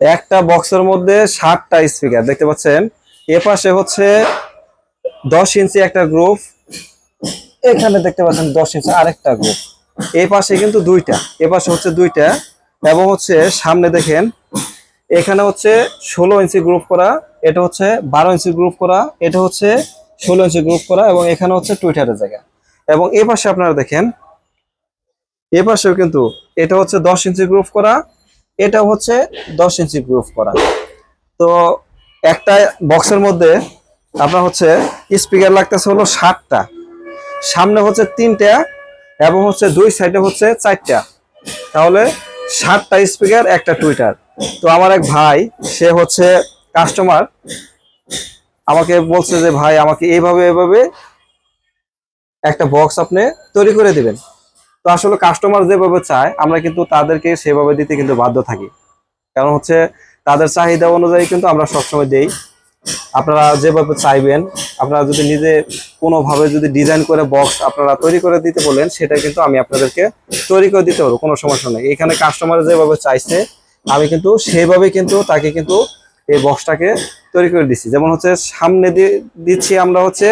একটা বক্সের মধ্যে 60টা স্পিকার দেখতে পাচ্ছেন। এ পাশে হচ্ছে 10 ইঞ্চি একটা গ্রুপ, এখানে দেখতে পাচ্ছেন 10 ইঞ্চি আরেকটা গ্রুপ, এই পাশে কিন্তু দুইটা, এ পাশে হচ্ছে দুইটা, এবং হচ্ছে সামনে দেখেন এখানে হচ্ছে 16 ইঞ্চি গ্রুপ করা, এটা হচ্ছে 12 ইঞ্চি গ্রুপ করা, এটা হচ্ছে 16 ইঞ্চি গ্রুপ করা, এবং এখানে হচ্ছে টুইটারের জায়গা। এবং এ পাশে আপনারা দেখেন, এ পাশেও কিন্তু এটা হচ্ছে 10 ইঞ্চি গ্রুপ করা, এটা হচ্ছে 10 ইঞ্চি গ্রুপ করা। তো একটা বক্সের মধ্যে আপনার হচ্ছে স্পিকার লাগতেছে হলো 60টা, সামনে হচ্ছে 3টা, এবং হচ্ছে দুই সাইডে হচ্ছে 4টা, তাহলে 60টা স্পিকার একটা টুইটার। তো আমার এক ভাই, সে হচ্ছে কাস্টমার, আমাকে বলছে যে ভাই আমাকে এইভাবে এভাবে একটা বক্স আপনি তৈরি করে দিবেন। তো আসলে কাস্টমার যেভাবে চায় আমরা কিন্তু তাদেরকে সেভাবে দিতে কিন্তু বাধ্য থাকি, কারণ হচ্ছে তাদের চাহিদা অনুযায়ী কিন্তু আমরা সবসময় দেই। আপনারা যেভাবে চাইবেন, আপনারা যদি নিজে কোনোভাবে যদি ডিজাইন করে বক্স আপনারা তৈরি করে দিতে বলেন, সেটা কিন্তু আমি আপনাদেরকে তৈরি করে দিতে পারবো, কোনো সমস্যা নেই। এখানে কাস্টমার যেভাবে চাইছে আমি কিন্তু সেইভাবে কিন্তু তাকে কিন্তু এই বক্সটাকে তৈরি করে দিচ্ছি। যেমন হচ্ছে সামনে দিচ্ছি আমরা হচ্ছে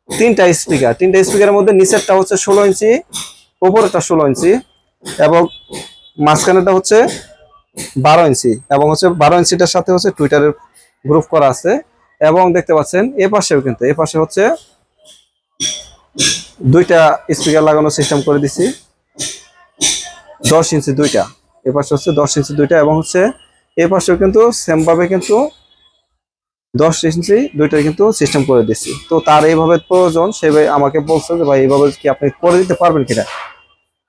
3টা স্পিকার, 3টা স্পিকারের মধ্যে নিচেরটা হচ্ছে 16 ইঞ্চি, উপরেরটা 16 ইঞ্চি, এবং মাঝখানেটা হচ্ছে 12 ইঞ্চি, এবং হচ্ছে 12 ইঞ্চিটার সাথে হচ্ছে টুইটারের গ্রুপ করা আছে। এবং দেখতে পাচ্ছেন এ পাশেও কিন্তু, এ পাশে হচ্ছে দুইটা স্পিকার লাগানোর সিস্টেম করে দিছি, 10 ইঞ্চি দুইটা, এ পাশে হচ্ছে 10 ইঞ্চি দুইটা, এবং হচ্ছে এ পাশেও কিন্তু সেম ভাবে কিন্তু 10 ইঞ্চি দুইটা কিন্তু সিস্টেম করে দিছি। তো তার এইভাবে প্রয়োজন, সে আমাকে বলছে যে ভাই এইভাবে কি আপনি করে দিতে পারবেন কিনা।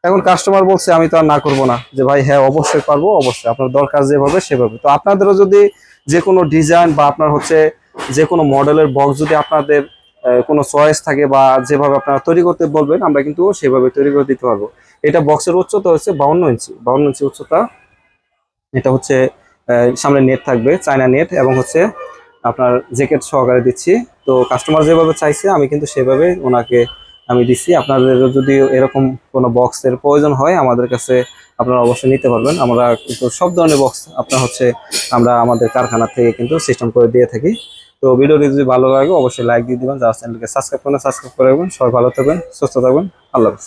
এখন কাস্টমার বলছে আমি তো আর না করবো না, যে ভাই হ্যাঁ অবশ্যই পারবো, অবশ্যই আপনার দরকার যেভাবে সেভাবে। তো আপনাদেরও যদি যে কোনো ডিজাইন বা আপনার হচ্ছে যে কোনো মডেলের বক্স যদি আপনাদের কোনো চয়েস থাকে বা যেভাবে আপনারা তৈরি করতে বলবেন, আমরা কিন্তু সেভাবে তৈরি করে দিতে পারবো। এটা বক্সের উচ্চতা হচ্ছে 52 ইঞ্চি, 52 ইঞ্চি উচ্চতা। এটা হচ্ছে সামনে নেট থাকবে, চায়না নেট, এবং হচ্ছে আপনার জ্যাকেট সহকারে দিচ্ছি। তো কাস্টমার যেভাবে চাইছে আমি কিন্তু সেভাবে ওনাকে আমি দিচ্ছি। আপনাদের যদি এরকম কোনো বক্সের প্রয়োজন হয় আমাদের কাছে আপনারা অবশ্যই নিতে পারবেন। আমরা কিন্তু সব ধরনের বক্স আপনার হচ্ছে আমরা আমাদের কারখানা থেকে কিন্তু সিস্টেম করে দিয়ে থাকি। তো ভিডিওটি যদি ভালো লাগে অবশ্যই লাইক দিয়ে দিবেন, যারা চ্যানেলকে সাবস্ক্রাইব করেন সাবস্ক্রাইব করে রাখবেন। সবাই ভালো থাকবেন, সুস্থ থাকবেন, আল্লাহ হাফেজ।